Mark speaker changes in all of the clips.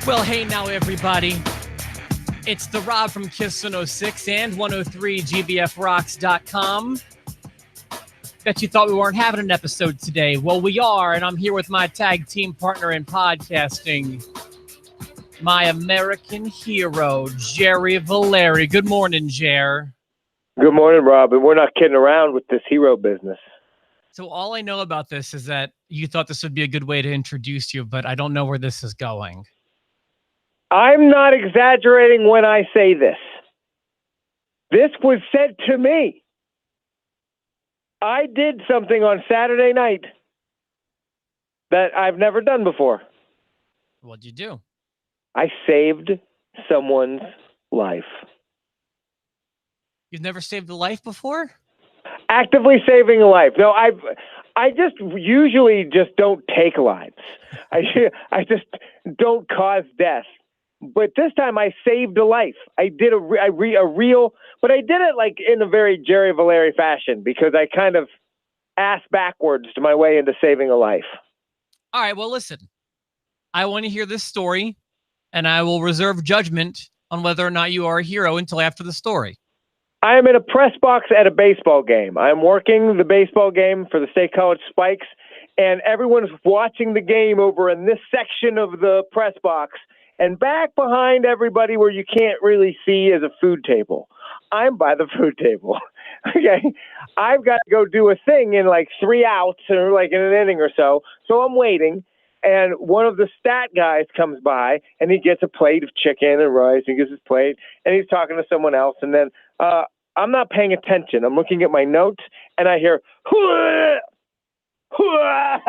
Speaker 1: Well, hey now, everybody. It's the Rob from Kiss 106 and 103gbfrocks.com. Bet you thought we weren't having an episode today. Well, we are, and I'm here with my tag team partner in podcasting, my American hero, Jerry Valeri. Good morning, Jer.
Speaker 2: Good morning, Rob. And we're not kidding around with this hero business.
Speaker 1: So all I know about this is that you thought this would be a good way to introduce you, but I don't know where this is going.
Speaker 2: I'm not exaggerating when I say this. This was said to me. I did something on Saturday night that I've never done before.
Speaker 1: What'd you do? I
Speaker 2: saved someone's life.
Speaker 1: You've never saved a life before?
Speaker 2: Actively saving a life. No, I just usually just don't take lives. I just don't cause death. But this time I saved a life. I did a real, but I did it like in a very Jerry Valeri fashion because I kind of ass backwards to my way into saving a life.
Speaker 1: All right, well, listen. I want to hear this story, and I will reserve judgment on whether or not you are a hero until after the story.
Speaker 2: I am in a press box at a baseball game. I'm working the baseball game for the State College Spikes, and everyone's watching the game over in this section of the press box. And back behind everybody where you can't really see is a food table. I'm by the food table. Okay. I've got to go do a thing in like 3 outs or like in an inning or so. So I'm waiting. And one of the stat guys comes by and he gets a plate of chicken and rice. He gets his plate and he's talking to someone else. And then I'm not paying attention. I'm looking at my notes and I hear, "Hua! Hua!"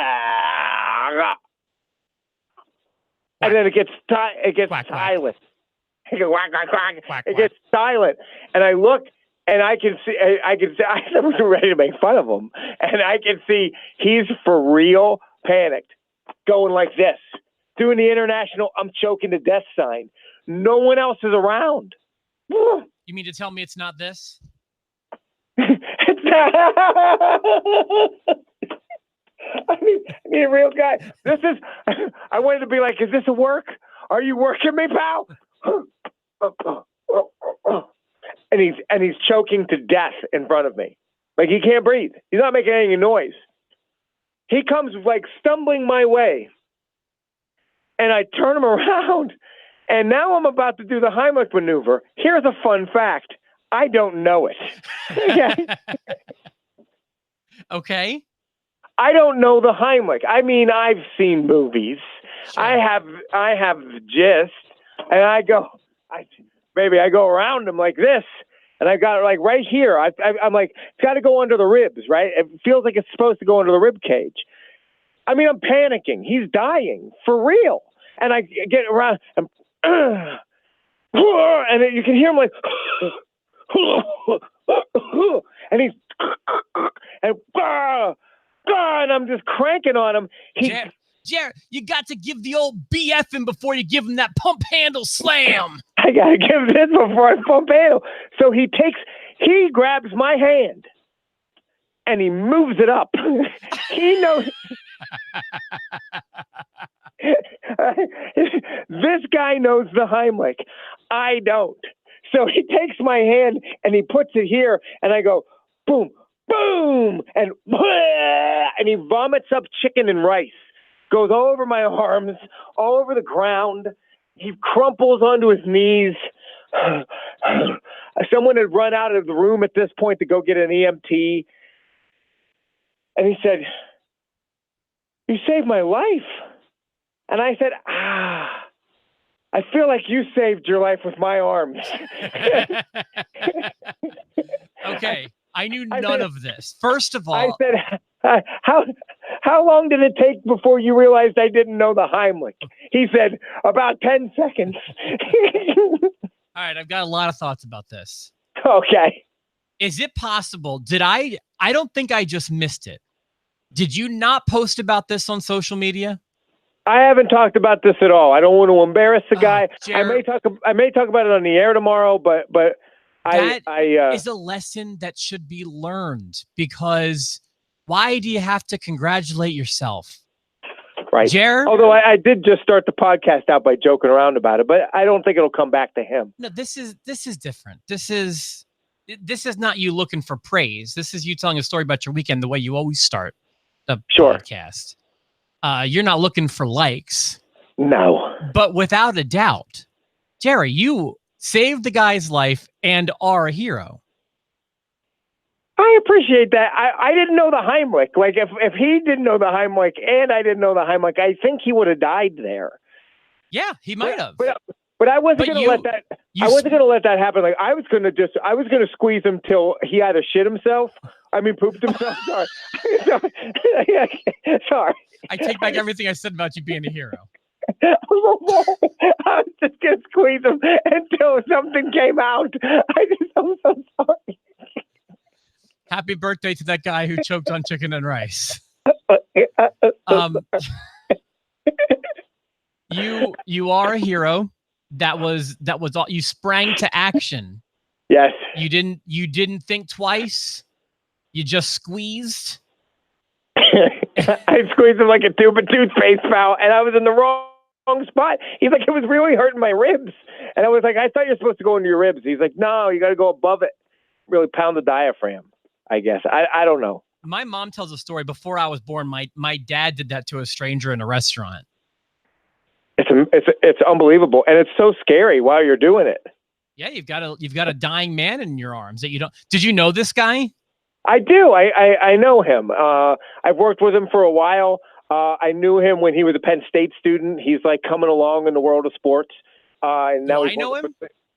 Speaker 2: And then it gets quack, silent. Quack. It gets silent, and I look, and I can see. I was ready to make fun of him, and I can see he's for real panicked, going like this, doing the international "I'm choking to death" sign. No one else is around.
Speaker 1: You mean to tell me it's not this?
Speaker 2: It's not. I mean, a real guy. This is. I wanted to be like, is this a work? Are you working me, pal? And he's choking to death in front of me, like he can't breathe. He's not making any noise. He comes like stumbling my way, and I turn him around, and now I'm about to do the Heimlich maneuver. Here's a fun fact: I don't know it.
Speaker 1: Okay.
Speaker 2: I don't know the Heimlich. I mean, I've seen movies. Sure. I have the gist, and I go around him like this, and I got it like right here. I'm like, it's got to go under the ribs, right? It feels like it's supposed to go under the rib cage. I mean, I'm panicking. He's dying for real, and I get around, and you can hear him like, and he's and I'm just cranking on him.
Speaker 1: Jared, you got to give the old BFing before you give him that pump handle slam.
Speaker 2: I got to give this before I pump handle. So he grabs my hand and he moves it up. He knows. This guy knows the Heimlich. I don't. So he takes my hand and he puts it here and I go, boom. Boom! And he vomits up chicken and rice. Goes all over my arms, all over the ground. He crumples onto his knees. Someone had run out of the room at this point to go get an EMT. And he said, "You saved my life." And I said, I feel like you saved your life with my arms.
Speaker 1: Okay. I knew none of this. First of all,
Speaker 2: I said, how long did it take before you realized I didn't know the Heimlich? He said, about 10 seconds.
Speaker 1: All right, I've got a lot of thoughts about this.
Speaker 2: Okay.
Speaker 1: Is it possible? I don't think I just missed it. Did you not post about this on social media?
Speaker 2: I haven't talked about this at all. I don't want to embarrass the guy.
Speaker 1: Jared,
Speaker 2: I may talk about it on the air tomorrow, but
Speaker 1: that is a lesson that should be learned, because why do you have to congratulate yourself?
Speaker 2: Right.
Speaker 1: Jer?
Speaker 2: Although I did just start the podcast out by joking around about it, but I don't think it'll come back to him.
Speaker 1: No, this is different. This is not you looking for praise. This is you telling a story about your weekend the way you always start the podcast. You're not looking for likes.
Speaker 2: No.
Speaker 1: But without a doubt, Jerry, you saved the guy's life and are a hero.
Speaker 2: I appreciate that. I didn't know the Heimlich. Like, if he didn't know the Heimlich and I didn't know the Heimlich, I think he would have died there.
Speaker 1: Yeah, he might have.
Speaker 2: But I wasn't going to let that. I wasn't going to let that happen. Like, I was going to squeeze him till he either shit himself. I mean, pooped himself. Sorry. Sorry.
Speaker 1: I take back everything I said about you being a hero.
Speaker 2: I was just going to squeeze him until something came out. I'm so sorry.
Speaker 1: Happy birthday to that guy who choked on chicken and rice. You are a hero. That was all. You sprang to action.
Speaker 2: Yes.
Speaker 1: You didn't think twice. You just squeezed.
Speaker 2: I squeezed him like a tube of toothpaste, pal, and I was in the wrong spot. He's like, it was really hurting my ribs. And I was like, I thought you're supposed to go into your ribs. He's like, no, you got to go above it. Really pound the diaphragm, I guess. I don't know.
Speaker 1: My mom tells a story. Before I was born, my dad did that to a stranger in a restaurant.
Speaker 2: It's unbelievable, and it's so scary while you're doing it.
Speaker 1: Yeah, you've got a dying man in your arms that you don't. Did you know this guy?
Speaker 2: I do. I know him. I've worked with him for a while. I knew him when he was a Penn State student. He's like coming along in the world of sports. And now he's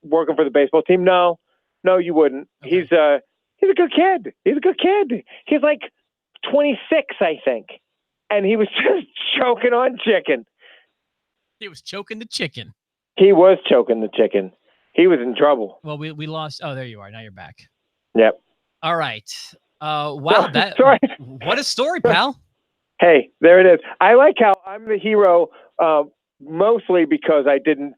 Speaker 2: working for the baseball team. No, you wouldn't. Okay. He's a good kid. He's a good kid. He's like 26, I think, and he was just choking on chicken.
Speaker 1: He was choking the chicken.
Speaker 2: He was choking the chicken. He was in trouble.
Speaker 1: Well, we lost. Oh, there you are. Now you're back.
Speaker 2: Yep.
Speaker 1: All right. Wow.
Speaker 2: Sorry.
Speaker 1: What a story, pal.
Speaker 2: Hey, there it is. I like how I'm the hero, mostly because I didn't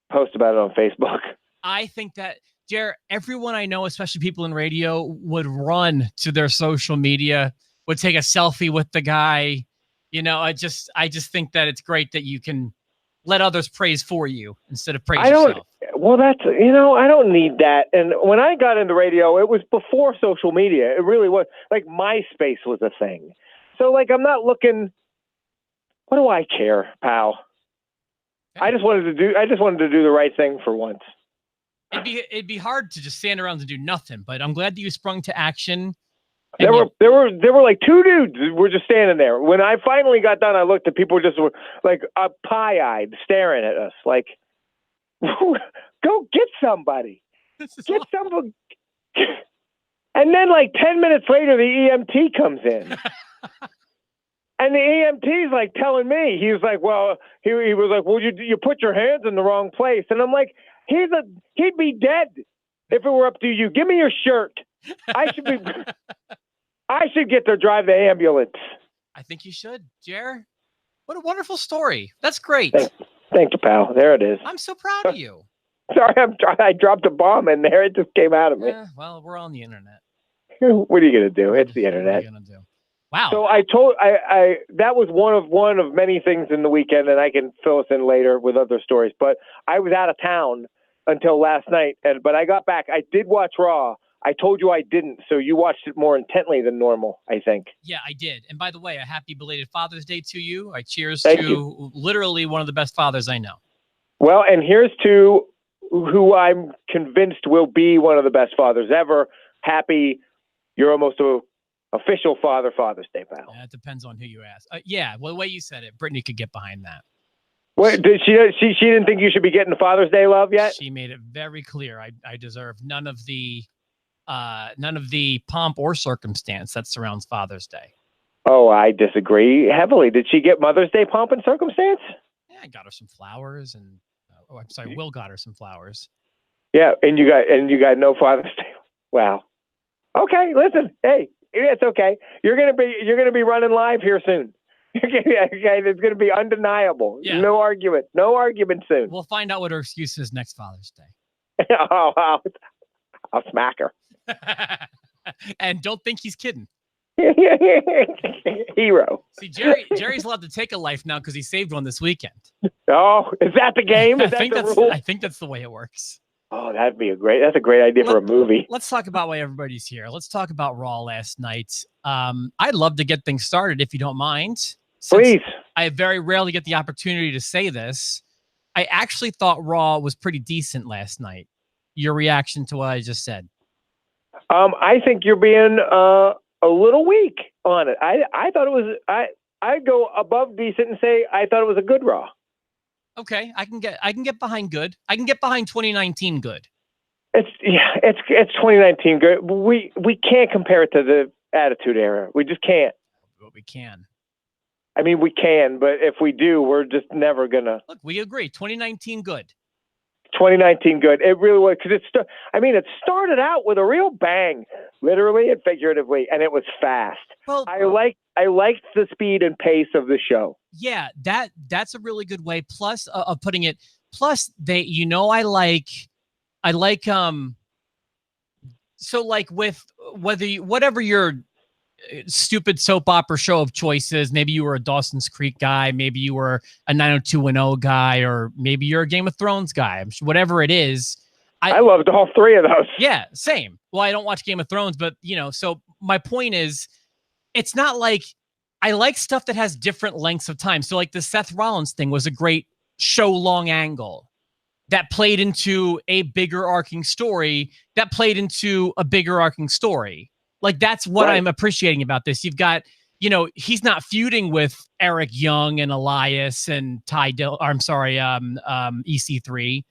Speaker 2: post about it on Facebook.
Speaker 1: I think that, Jared, everyone I know, especially people in radio, would run to their social media, would take a selfie with the guy. You know, I just think that it's great that you can let others praise for you instead of praise yourself.
Speaker 2: Well, I don't need that. And when I got into radio, it was before social media. It really was. Like, MySpace was a thing. So, like, I'm not looking. What do I care, pal? Okay. I just wanted to do the right thing for once.
Speaker 1: It'd be hard to just stand around and do nothing. But I'm glad that you sprung to action.
Speaker 2: There were like two dudes who were just standing there. When I finally got done, I looked at people just were like pie-eyed, staring at us, like, "Go get somebody, get somebody." And then, like 10 minutes later, the EMT comes in, and the EMT's like telling me, he was like, "Well, he was like, well, you put your hands in the wrong place," and I'm like, he'd be dead if it were up to you. Give me your shirt. I should get to drive the ambulance.
Speaker 1: I think you should, Jer. What a wonderful story. That's great.
Speaker 2: Thank you, pal. There it is.
Speaker 1: I'm so proud of you.
Speaker 2: Sorry, I dropped a bomb in there. It just came out of me.
Speaker 1: Well, we're on the internet.
Speaker 2: What are you going to do? It's the internet.
Speaker 1: What are you going to do? Wow.
Speaker 2: So I that was one of many things in the weekend, and I can fill us in later with other stories. But I was out of town until last night, but I got back. I did watch Raw. I told you I didn't, so you watched it more intently than normal, I think.
Speaker 1: Yeah, I did. And by the way, a happy belated Father's Day to you. I cheers to literally one of the best fathers I know. Well, and here's to who I'm convinced will be one of the best fathers ever. Happy, you're almost a official Father's Day, pal. Yeah, it depends on who you ask. Yeah, well, the way you said it, Brittany could get behind that.
Speaker 2: Wait, did she didn't think you should be getting Father's Day love yet?
Speaker 1: She made it very clear. I deserve none of the pomp or circumstance that surrounds Father's Day. Oh, I disagree heavily. Did she get Mother's Day pomp and circumstance? Yeah, I got her some flowers, and Will got her some flowers. Yeah, and you got no Father's Day. Wow. Okay, listen. Hey, it's okay. You're gonna be running live here soon. Okay, it's gonna be undeniable. Yeah. No argument soon. We'll find out what her excuse is next Father's Day. I'll smack her. And don't think he's kidding.
Speaker 2: Hero.
Speaker 1: See, Jerry's allowed to take a life now because he saved one this weekend.
Speaker 2: Oh, is that the game? Is that the rule?
Speaker 1: I think that's the way it works.
Speaker 2: Oh, that's a great idea for a movie.
Speaker 1: Let's talk about why everybody's here. Let's talk about Raw last night. I'd love to get things started if you don't mind.
Speaker 2: Please.
Speaker 1: I very rarely get the opportunity to say this. I actually thought Raw was pretty decent last night. Your reaction to what I just said?
Speaker 2: I think you're being a little weak on it. I thought it was. I'd go above decent and say I thought it was a good Raw.
Speaker 1: Okay, I can get behind good. I can get behind 2019 good.
Speaker 2: It's 2019 good. We can't compare it to the Attitude Era. We just can't.
Speaker 1: But we can.
Speaker 2: I mean, we can, but if we do, we're just never gonna.
Speaker 1: Look, we agree. 2019 good.
Speaker 2: 2019 good. It really was, because it started out with a real bang, literally and figuratively, and it was fast.
Speaker 1: Well,
Speaker 2: I liked the speed and pace of the show.
Speaker 1: Yeah, that's a really good way. Plus, of putting it. Plus, I like So like with whatever your stupid soap opera show of choices, maybe you were a Dawson's Creek guy, maybe you were a 90210 guy, or maybe you're a Game of Thrones guy. Whatever it is,
Speaker 2: I loved all three of those.
Speaker 1: Yeah, same. Well, I don't watch Game of Thrones, but so my point is, it's not like I like stuff that has different lengths of time. So like the Seth Rollins thing was a great show long angle that played into a bigger arcing story that played into a bigger arcing story. Like that's what I'm appreciating about this. You've got, he's not feuding with Eric Young and Elias and EC3.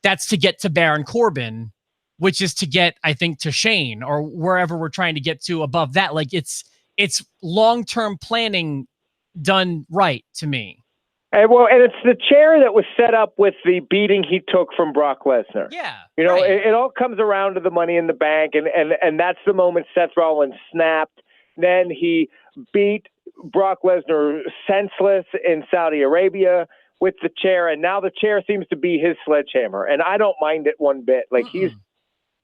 Speaker 1: That's to get to Baron Corbin, which is to get, I think, to Shane or wherever we're trying to get to above that. Like it's long-term planning done right to me.
Speaker 2: And it's the chair that was set up with the beating he took from Brock Lesnar.
Speaker 1: Yeah.
Speaker 2: It all comes around to the Money in the Bank, and that's the moment Seth Rollins snapped. Then he beat Brock Lesnar senseless in Saudi Arabia with the chair, and now the chair seems to be his sledgehammer, and I don't mind it one bit. Like he's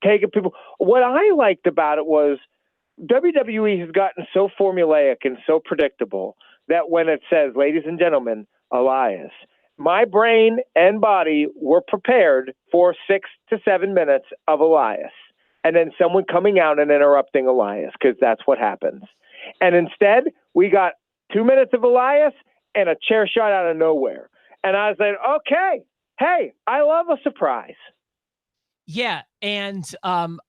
Speaker 2: taking people. What I liked about it was WWE has gotten so formulaic and so predictable that when it says, ladies and gentlemen, Elias, my brain and body were prepared for 6 to 7 minutes of Elias, and then someone coming out and interrupting Elias, because that's what happens. And instead, we got 2 minutes of Elias and a chair shot out of nowhere. And I was like, okay, hey, I love a surprise.
Speaker 1: Yeah, and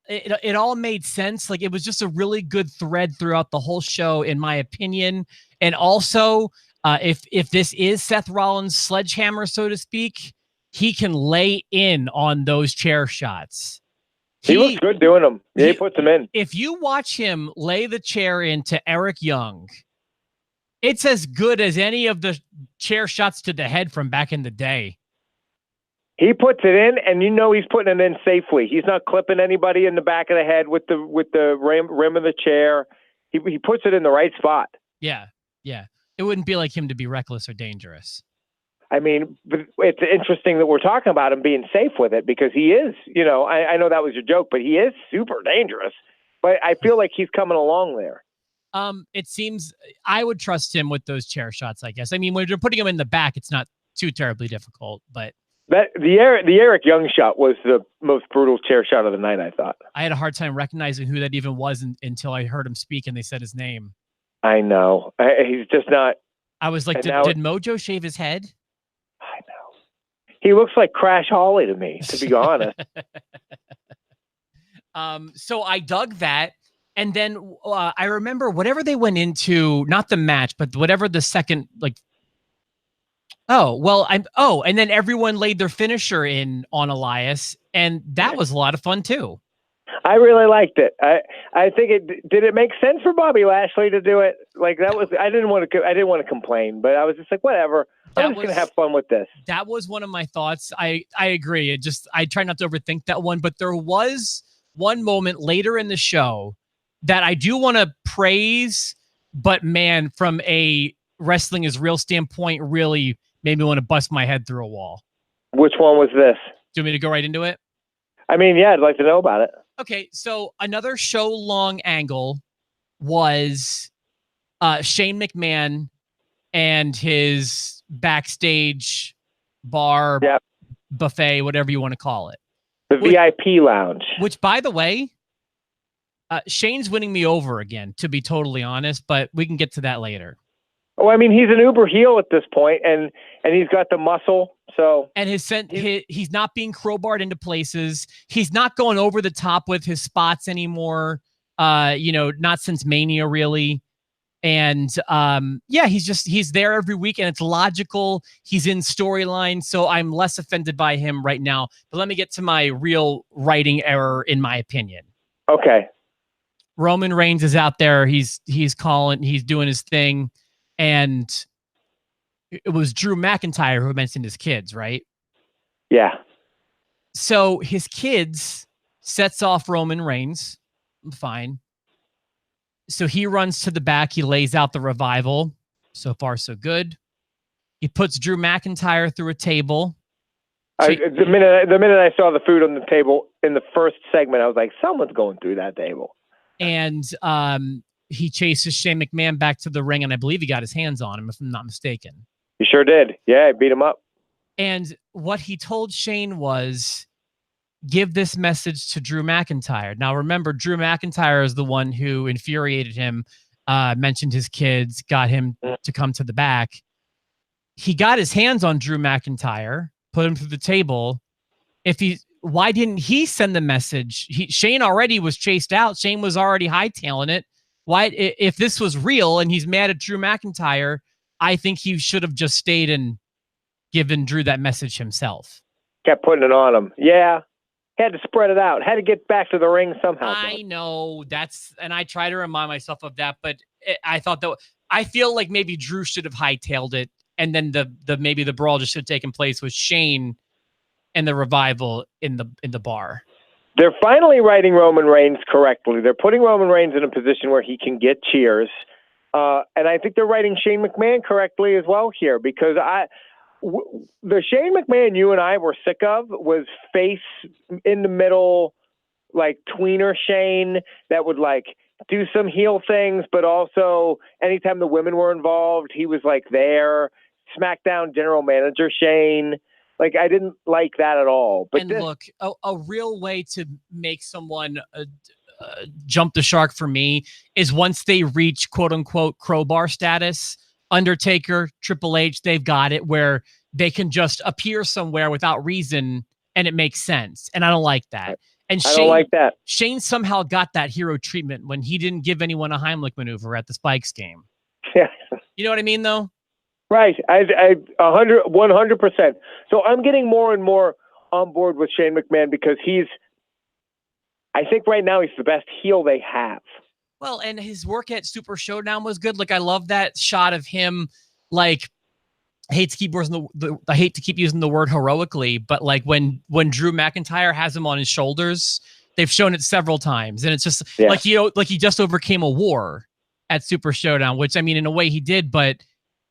Speaker 1: it all made sense. Like it was just a really good thread throughout the whole show, in my opinion. And also, if this is Seth Rollins' sledgehammer, so to speak, he can lay in on those chair shots.
Speaker 2: He looks good doing them. Yeah, he puts them in.
Speaker 1: If you watch him lay the chair into Eric Young, it's as good as any of the chair shots to the head from back in the day.
Speaker 2: He puts it in, and he's putting it in safely. He's not clipping anybody in the back of the head with the rim of the chair. He puts it in the right spot.
Speaker 1: Yeah. It wouldn't be like him to be reckless or dangerous.
Speaker 2: I mean, but it's interesting that we're talking about him being safe with it, because he is, I know that was your joke, but he is super dangerous. But I feel like he's coming along there.
Speaker 1: It seems I would trust him with those chair shots, I guess. I mean, when you're putting him in the back, it's not too terribly difficult, but
Speaker 2: the Eric Young shot was the most brutal chair shot of the night, I thought.
Speaker 1: I had a hard time recognizing who that even was until I heard him speak and they said his name.
Speaker 2: I know. He's just not.
Speaker 1: I was like, did Mojo shave his head?
Speaker 2: I know. He looks like Crash Holly to me, to be honest.
Speaker 1: So I dug that. And then I remember whatever they went into, not the match, but whatever the second, like, and then everyone laid their finisher in on Elias, and that was a lot of fun too.
Speaker 2: I really liked it. I think did it make sense for Bobby Lashley to do it? Like that was, I didn't want to complain, but I was just like, whatever. I'm just going to have fun with this.
Speaker 1: That was one of my thoughts. I agree. I try not to overthink that one, but there was one moment later in the show that I do want to praise, but man, from a wrestling is real standpoint, really made me want to bust my head through a wall.
Speaker 2: Which one was this?
Speaker 1: Do you want me to go right into it?
Speaker 2: I mean, yeah, I'd like to know about it.
Speaker 1: Okay, so another show long angle was Shane McMahon and his backstage bar, buffet, whatever you want to call it.
Speaker 2: The VIP lounge.
Speaker 1: Which, by the way, Shane's winning me over again, to be totally honest, but we can get to that later.
Speaker 2: Oh, I mean, he's an uber heel at this point, and he's got the muscle. So,
Speaker 1: and he's not being crowbarred into places. He's not going over the top with his spots anymore. Not since Mania, really. And he's there every week, and it's logical. He's in storyline, so I'm less offended by him right now. But let me get to my real writing error, in my opinion.
Speaker 2: Okay.
Speaker 1: Roman Reigns is out there. He's calling. He's doing his thing, and it was Drew McIntyre who mentioned his kids, right?
Speaker 2: Yeah.
Speaker 1: So his kids sets off Roman Reigns. Fine. So he runs to the back. He lays out the revival. So far, so good. He puts Drew McIntyre through a table.
Speaker 2: The minute I saw the food on the table in the first segment, I was like, someone's going through that table.
Speaker 1: And he chases Shane McMahon back to the ring, and I believe he got his hands on him, if I'm not mistaken.
Speaker 2: He sure did. Yeah, he beat him up.
Speaker 1: And what he told Shane was, give this message to Drew McIntyre. Now, remember, Drew McIntyre is the one who infuriated him, mentioned his kids, got him to come to the back. He got his hands on Drew McIntyre, put him through the table. Why didn't he send the message? Shane already was chased out. Shane was already hightailing it. Why, if this was real and he's mad at Drew McIntyre, I think he should have just stayed and given Drew that message himself.
Speaker 2: Kept putting it on him. Yeah. Had to spread it out. Had to get back to the ring somehow.
Speaker 1: I know and I try to remind myself of that, but I feel like maybe Drew should have hightailed it, and then maybe the brawl just should have taken place with Shane and the revival in the bar.
Speaker 2: They're finally writing Roman Reigns correctly. They're putting Roman Reigns in a position where he can get cheers. And I think they're writing Shane McMahon correctly as well here, because the Shane McMahon you and I were sick of was face in the middle, like tweener Shane that would like do some heel things, but also anytime the women were involved, he was like there. SmackDown general manager Shane. Like, I didn't like that at all. But
Speaker 1: look, a real way to make someone jump the shark for me is once they reach quote unquote crowbar status. Undertaker, Triple H, they've got it where they can just appear somewhere without reason and it makes sense. And I don't like that. And
Speaker 2: I don't like that.
Speaker 1: Shane somehow got that hero treatment when he didn't give anyone a Heimlich maneuver at the Spikes game.
Speaker 2: Yeah.
Speaker 1: You know what I mean, though?
Speaker 2: Right. I 100%. So I'm getting more and more on board with Shane McMahon because I think right now he's the best heel they have.
Speaker 1: Well, and his work at Super Showdown was good. Like, I love that shot of him, like, I hate to keep using the word heroically, but like when Drew McIntyre has him on his shoulders, they've shown it several times. And it's just like he just overcame a war at Super Showdown, which, I mean, in a way he did, but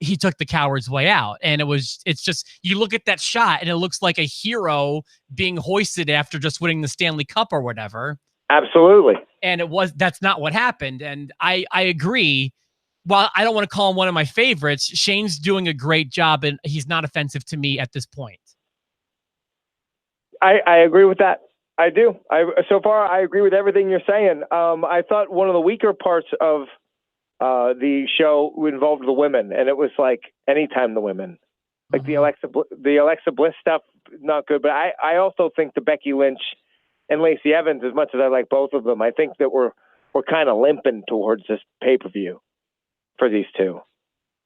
Speaker 1: he took the coward's way out. And it's just, you look at that shot and it looks like a hero being hoisted after just winning the Stanley Cup or whatever.
Speaker 2: Absolutely.
Speaker 1: And that's not what happened. And I agree. While I don't want to call him one of my favorites, Shane's doing a great job and he's not offensive to me at this point.
Speaker 2: I agree with that. I do. So far, I agree with everything you're saying. I thought one of the weaker parts of the show involved the women, and it was like anytime the women, like the Alexa Bliss stuff, not good. But I also think the Becky Lynch and Lacey Evans, as much as I like both of them, I think that we're kind of limping towards this pay-per-view for these two.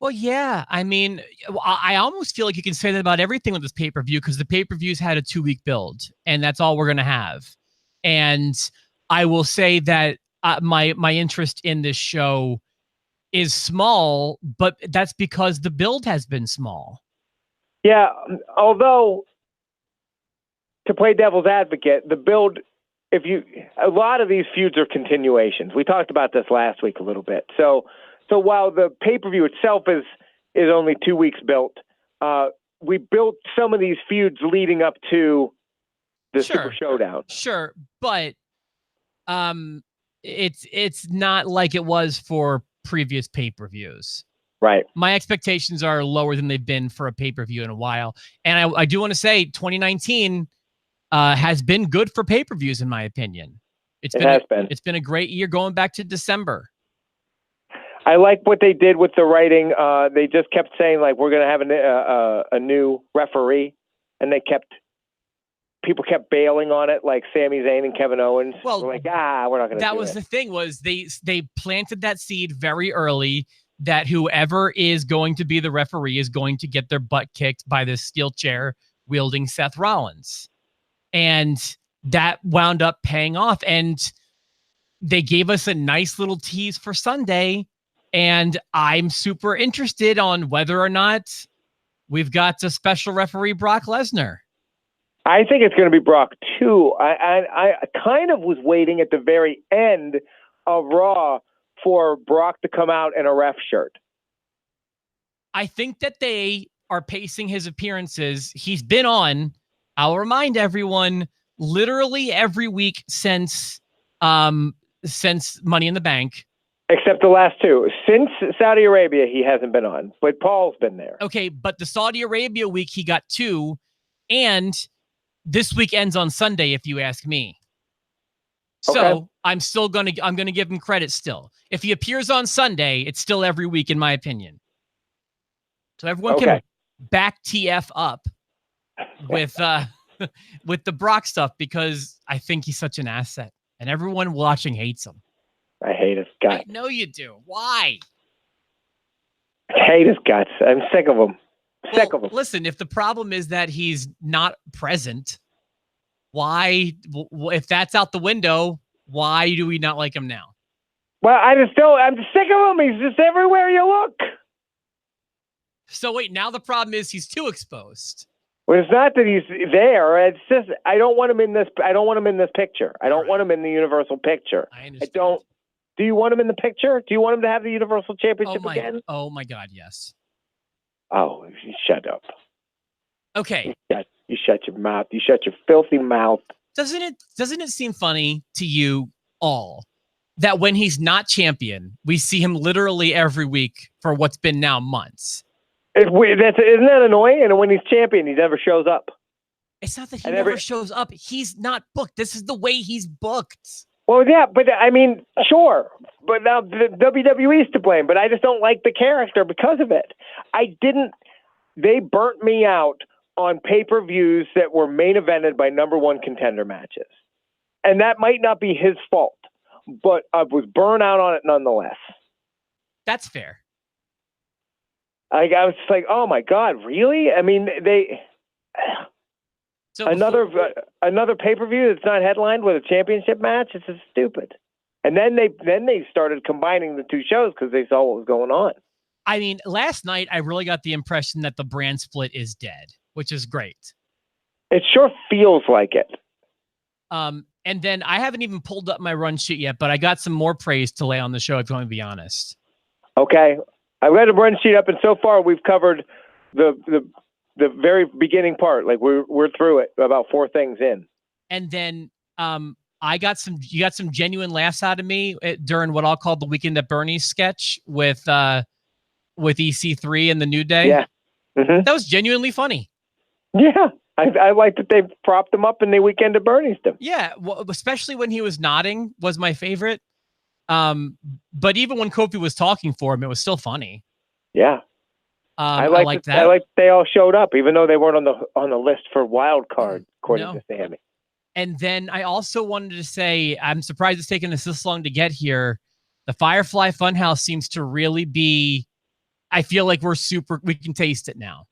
Speaker 1: Well, yeah. I mean, I almost feel like you can say that about everything with this pay-per-view because the pay-per-views had a 2-week build, and that's all we're going to have. And I will say that my interest in this show is small, but that's because the build has been small.
Speaker 2: Yeah, although to play devil's advocate, the build, a lot of these feuds are continuations. We talked about this last week a little bit. So while the pay-per-view itself is only 2 weeks built, we built some of these feuds leading up to the Super Showdown.
Speaker 1: Sure, but it's not like it was for previous pay-per-views.
Speaker 2: Right.
Speaker 1: My expectations are lower than they've been for a pay-per-view in a while. And I do want to say 2019 has been good for pay-per-views, in my opinion. It's been a great year going back to December.
Speaker 2: I like what they did with the writing. They just kept saying, like, we're going to have a new referee, and people kept bailing on it, like Sami Zayn and Kevin Owens.
Speaker 1: Well,
Speaker 2: we're like, we're not going to do it.
Speaker 1: That was the thing, was they planted that seed very early that whoever is going to be the referee is going to get their butt kicked by this steel chair wielding Seth Rollins. And that wound up paying off. And they gave us a nice little tease for Sunday. And I'm super interested on whether or not we've got a special referee Brock Lesnar.
Speaker 2: I think it's going to be Brock too. I kind of was waiting at the very end of Raw for Brock to come out in a ref shirt.
Speaker 1: I think that they are pacing his appearances. He's been on, I'll remind everyone, literally every week since Money in the Bank.
Speaker 2: Except the last two. Since Saudi Arabia, he hasn't been on, but Paul's been there.
Speaker 1: Okay, but the Saudi Arabia week, he got 2, and this week ends on Sunday, if you ask me. So
Speaker 2: okay.
Speaker 1: I'm gonna give him credit still. If he appears on Sunday, it's still every week, in my opinion. So everyone can back TF up with with the Brock stuff, because I think he's such an asset, and everyone watching hates him.
Speaker 2: I hate his guts.
Speaker 1: I know you do. Why?
Speaker 2: I hate his guts. I'm sick of him. Sick of him.
Speaker 1: Listen, if the problem is that he's not present, why, if that's out the window, why do we not like him now?
Speaker 2: Well, I'm sick of him. He's just everywhere you look.
Speaker 1: So wait, now the problem is he's too exposed.
Speaker 2: Well, it's not that he's there. It's just I don't want him in this. I don't want him in this picture. I don't want him in the Universal picture.
Speaker 1: I understand.
Speaker 2: I don't. Do you want him in the picture? Do you want him to have the Universal Championship again?
Speaker 1: Oh my God, yes.
Speaker 2: Oh, you shut up.
Speaker 1: Okay.
Speaker 2: You shut your mouth. You shut your filthy mouth.
Speaker 1: Doesn't it seem funny to you all that when he's not champion, we see him literally every week for what's been now months?
Speaker 2: Isn't that annoying? And when he's champion, he never shows up.
Speaker 1: It's not that he never shows up. He's not booked. This is the way he's booked.
Speaker 2: Well, yeah, but I mean, sure. But now the WWE's to blame. But I just don't like the character because of it. They burnt me out on pay-per-views that were main evented by number one contender matches. And that might not be his fault, but I was burnt out on it nonetheless.
Speaker 1: That's fair.
Speaker 2: I was just like, oh my God, really? I mean, another pay-per-view that's not headlined with a championship match. It's just stupid. And then they started combining the two shows because they saw what was going on.
Speaker 1: I mean, last night I really got the impression that the brand split is dead, which is great.
Speaker 2: It sure feels like it.
Speaker 1: And then I haven't even pulled up my run sheet yet, but I got some more praise to lay on the show, if you want to be honest.
Speaker 2: Okay. I've got a run sheet up, and so far we've covered the very beginning part. Like we're through it, about 4 things in. And
Speaker 1: then you got some genuine laughs out of me during what I'll call the Weekend at Bernie's sketch with EC3 and the New Day.
Speaker 2: Yeah. Mm-hmm.
Speaker 1: That was genuinely funny.
Speaker 2: Yeah. I like that they propped him up and they Weekend at Bernie's them.
Speaker 1: Yeah. Well, especially when he was nodding was my favorite. But even when Kofi was talking for him, it was still funny.
Speaker 2: Yeah.
Speaker 1: I like that.
Speaker 2: I like they all showed up, even though they weren't on the list for wild card, according to Sammy.
Speaker 1: And then I also wanted to say, I'm surprised it's taken us this long to get here. The Firefly Funhouse seems to really be, I feel like we can taste it now.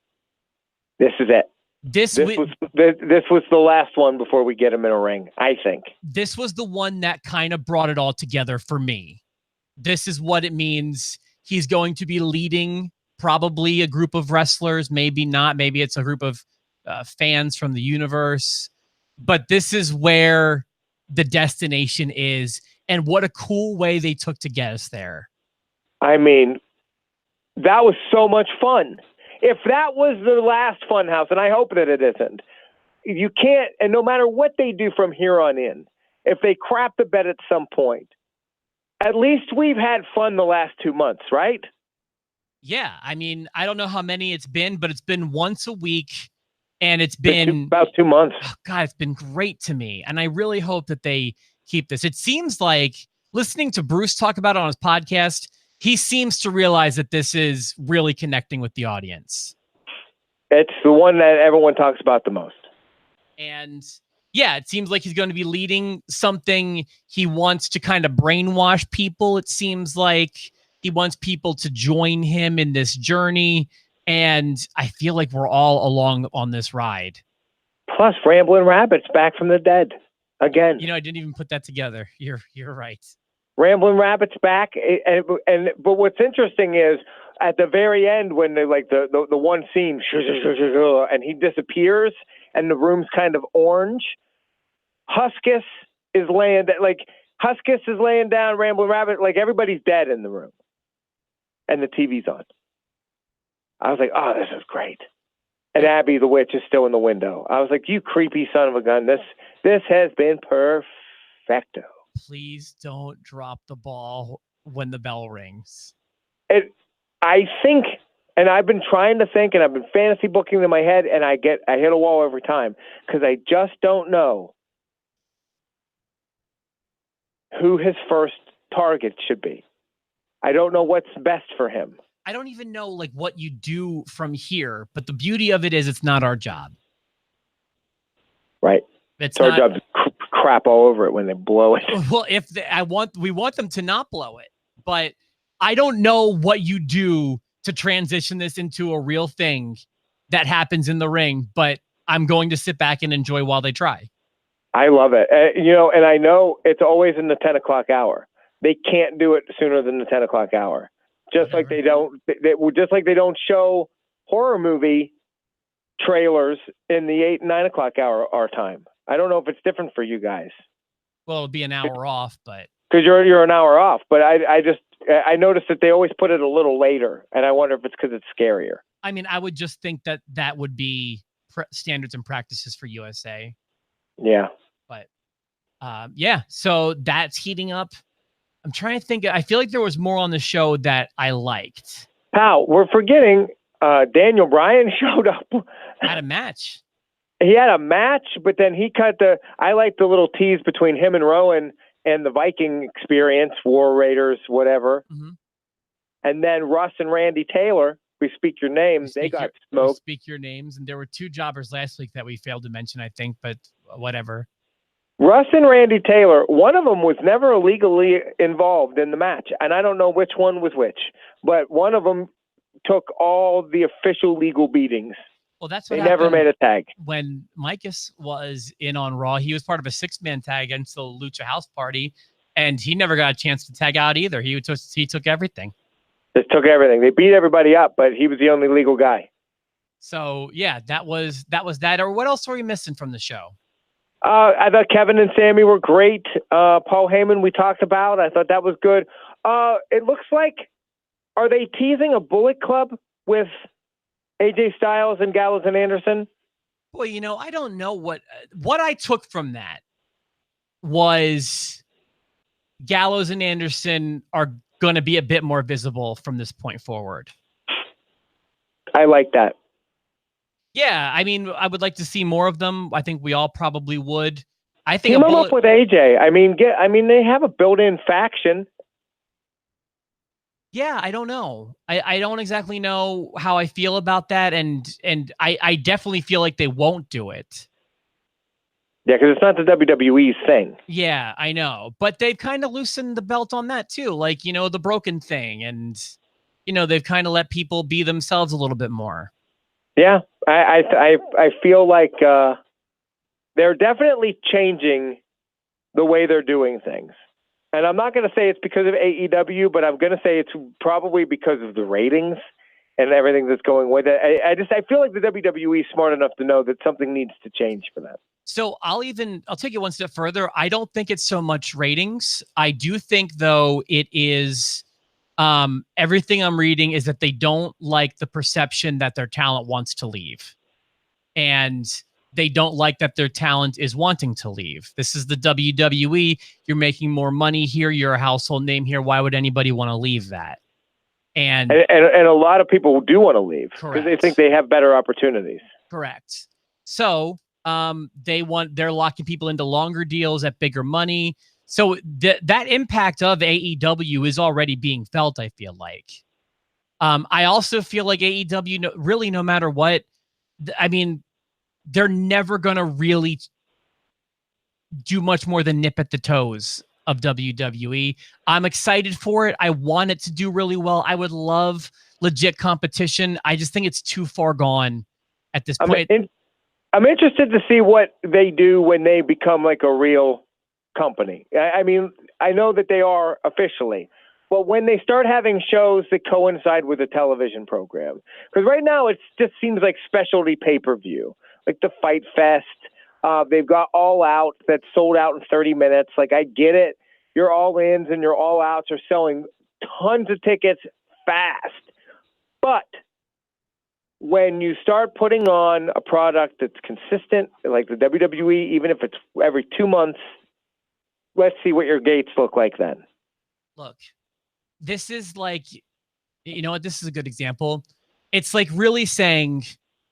Speaker 2: This is it. This was the last one before we get him in a ring, I think.
Speaker 1: This was the one that kind of brought it all together for me. This is what it means. He's going to be leading probably a group of wrestlers, maybe not. Maybe it's a group of fans from the universe. But this is where the destination is, and what a cool way they took to get us there.
Speaker 2: I mean, that was so much fun. If that was the last Funhouse, and I hope that it isn't, you can't, and no matter what they do from here on in, if they crap the bed at some point, At least we've had fun the last 2 months, right?
Speaker 1: Yeah, I mean, I don't know how many it's been, but it's been once a week, and it's been
Speaker 2: about 2 months.
Speaker 1: Oh, God, it's been great to me, and I really hope that they keep this. It seems like, listening to Bruce talk about it on his podcast, he seems to realize that this is really connecting with the audience.
Speaker 2: It's the one that everyone talks about the most.
Speaker 1: And yeah, it seems like he's going to be leading something. He wants to kind of brainwash people. It seems like he wants people to join him in this journey. And I feel like we're all along on this ride.
Speaker 2: Plus, Ramblin' Rabbit's back from the dead again.
Speaker 1: You know, I didn't even put that together. You're right.
Speaker 2: Ramblin' Rabbit's back, but what's interesting is at the very end when they like the one scene and he disappears and the room's kind of orange. Huskus is laying down. Ramblin' Rabbit, like everybody's dead in the room, and the TV's on. I was like, oh, this is great. And Abby the witch is still in the window. I was like, you creepy son of a gun. This has been perfecto.
Speaker 1: Please don't drop the ball when the bell rings.
Speaker 2: I think, and I've been trying to think, and I've been fantasy booking in my head, and I hit a wall every time because I just don't know who his first target should be. I don't know what's best for him.
Speaker 1: I don't even know like what you do from here, but the beauty of it is it's not our job.
Speaker 2: Right.
Speaker 1: It's
Speaker 2: our job to crap all over it when they blow it.
Speaker 1: Well, we want them to not blow it, but I don't know what you do to transition this into a real thing that happens in the ring, but I'm going to sit back and enjoy while they try.
Speaker 2: I love it. And I know it's always in the 10 o'clock hour. They can't do it sooner than the 10 o'clock hour. Just like they don't show horror movie trailers in the 8 and 9 o'clock hour our time. I don't know if it's different for you guys.
Speaker 1: Well, it'll be an hour off, but
Speaker 2: because you're an hour off. But I noticed that they always put it a little later, and I wonder if it's because it's scarier.
Speaker 1: I mean, I would just think that would be standards and practices for USA.
Speaker 2: Yeah.
Speaker 1: But yeah, so that's heating up. I'm trying to think. I feel like there was more on the show that I liked.
Speaker 2: Pal, we're forgetting Daniel Bryan showed up.
Speaker 1: Had a match.
Speaker 2: He had a match, but then he cut I like the little tease between him and Rowan and the Viking experience, War Raiders, whatever.
Speaker 1: Mm-hmm.
Speaker 2: And then Russ and Randy Taylor, we speak your names. They got smoked.
Speaker 1: Speak your names. And there were 2 jobbers last week that we failed to mention, I think, but whatever.
Speaker 2: Russ and Randy Taylor, one of them was never illegally involved in the match. And I don't know which one was which, but one of them took all the official legal beatings.
Speaker 1: Well, that's what
Speaker 2: they never made a tag.
Speaker 1: When Micus was in on Raw, he was part of a 6-man tag against the Lucha House Party, and he never got a chance to tag out either. He took everything.
Speaker 2: Just took everything. They beat everybody up, but he was the only legal guy.
Speaker 1: So yeah, that was that. Or what else were we missing from the show?
Speaker 2: I thought Kevin and Sammy were great. Paul Heyman we talked about. I thought that was good. It looks like, are they teasing a Bullet Club with AJ Styles and Gallows and Anderson?
Speaker 1: Well, I don't know what I took from that was Gallows and Anderson are going to be a bit more visible from this point forward.
Speaker 2: I like that.
Speaker 1: Yeah, I mean, I would like to see more of them. I think we all probably would. I think
Speaker 2: team them up with AJ. I mean, they have a built-in faction.
Speaker 1: Yeah, I don't know. I don't exactly know how I feel about that, and I definitely feel like they won't do it.
Speaker 2: Yeah, because it's not the WWE's thing.
Speaker 1: Yeah, I know. But they've kind of loosened the belt on that too. Like, the broken thing, and they've kind of let people be themselves a little bit more. Yeah,
Speaker 2: I feel like they're definitely changing the way they're doing things. And I'm not going to say it's because of AEW, but I'm going to say it's probably because of the ratings and everything that's going with it. I feel like the WWE is smart enough to know that something needs to change for that.
Speaker 1: So I'll take it one step further. I don't think it's so much ratings. I do think, though, it is everything I'm reading is that they don't like the perception that their talent wants to leave. And they don't like that their talent is wanting to leave. This is the WWE. You're making more money here. You're a household name here. Why would anybody want to leave that? And
Speaker 2: a lot of people do want to leave because they think they have better opportunities.
Speaker 1: Correct. So they're locking people into longer deals at bigger money. So that impact of AEW is already being felt, I feel like. I also feel like AEW, really, no matter what, I mean, they're never going to really do much more than nip at the toes of WWE. I'm excited for it. I want it to do really well. I would love legit competition. I just think it's too far gone at this point.
Speaker 2: I'm interested to see what they do when they become like a real company. I mean, I know that they are officially, but when they start having shows that coincide with a television program, because right now it just seems like specialty pay-per-view, like the Fight Fest. They've got All Out that's sold out in 30 minutes. Like, I get it. Your all-ins and your all-outs are selling tons of tickets fast. But when you start putting on a product that's consistent, like the WWE, even if it's every 2 months, let's see what your gates look like then.
Speaker 1: Look, this is like, you know what? This is a good example. It's like really saying,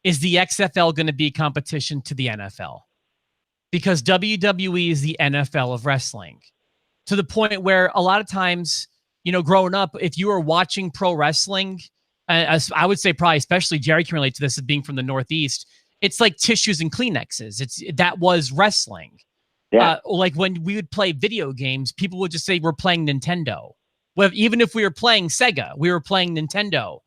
Speaker 1: is the XFL going to be competition to the NFL? Because WWE is the NFL of wrestling, to the point where a lot of times, growing up, if you were watching pro wrestling, as I would say probably especially Jerry can relate to this as being from the Northeast, it's like tissues and Kleenexes. That was wrestling. Yeah. Like when we would play video games, people would just say we're playing Nintendo. Well, even if we were playing Sega, we were playing Nintendo.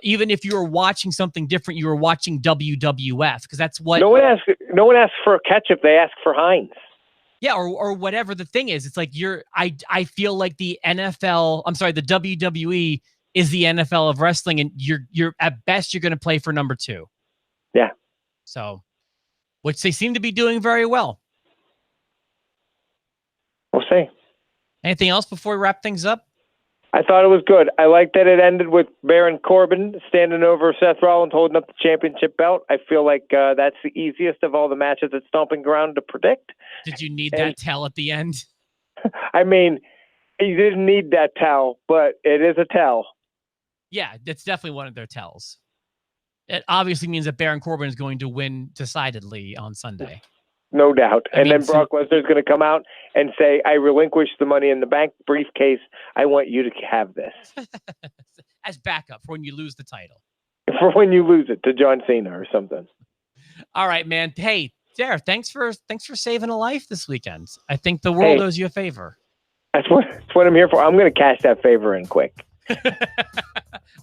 Speaker 1: Even if you were watching something different, you were watching WWF, because that's what. No one
Speaker 2: asks for ketchup; they ask for Heinz.
Speaker 1: Yeah, or whatever the thing is. It's like I feel like the WWE is the NFL of wrestling, and you're at best you're going to play for number 2.
Speaker 2: Yeah.
Speaker 1: So, which they seem to be doing very well.
Speaker 2: We'll see.
Speaker 1: Anything else before we wrap things up?
Speaker 2: I thought it was good. I like that it ended with Baron Corbin standing over Seth Rollins holding up the championship belt. I feel like that's the easiest of all the matches at Stomping Ground to predict.
Speaker 1: Did you need that tell at the end?
Speaker 2: I mean, you didn't need that tell, but it is a tell.
Speaker 1: Yeah, it's definitely one of their tells. It obviously means that Baron Corbin is going to win decidedly on Sunday.
Speaker 2: No doubt. Then Brock Lesnar's going to come out and say, I relinquish the Money in the Bank briefcase. I want you to have this.
Speaker 1: As backup for when you lose the title.
Speaker 2: For when you lose it to John Cena or something.
Speaker 1: All right, man. Hey, Jared, thanks for saving a life this weekend. I think the world owes you a favor.
Speaker 2: That's what I'm here for. I'm going to cash that favor in quick.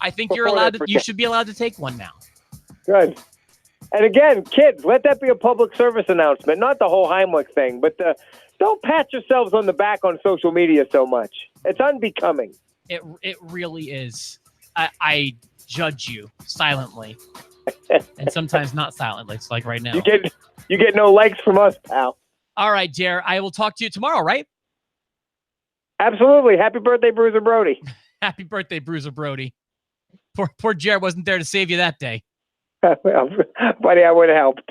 Speaker 1: I think you should be allowed to take one now.
Speaker 2: Good. And again, kids, let that be a public service announcement. Not the whole Heimlich thing, but don't pat yourselves on the back on social media so much. It's unbecoming.
Speaker 1: It really is. I judge you silently, and sometimes not silently. It's like right now.
Speaker 2: You get no likes from us, pal.
Speaker 1: All right, Jer. I will talk to you tomorrow, right?
Speaker 2: Absolutely. Happy birthday, Bruiser Brody.
Speaker 1: Happy birthday, Bruiser Brody. Poor Jer wasn't there to save you that day.
Speaker 2: Buddy, I would have helped.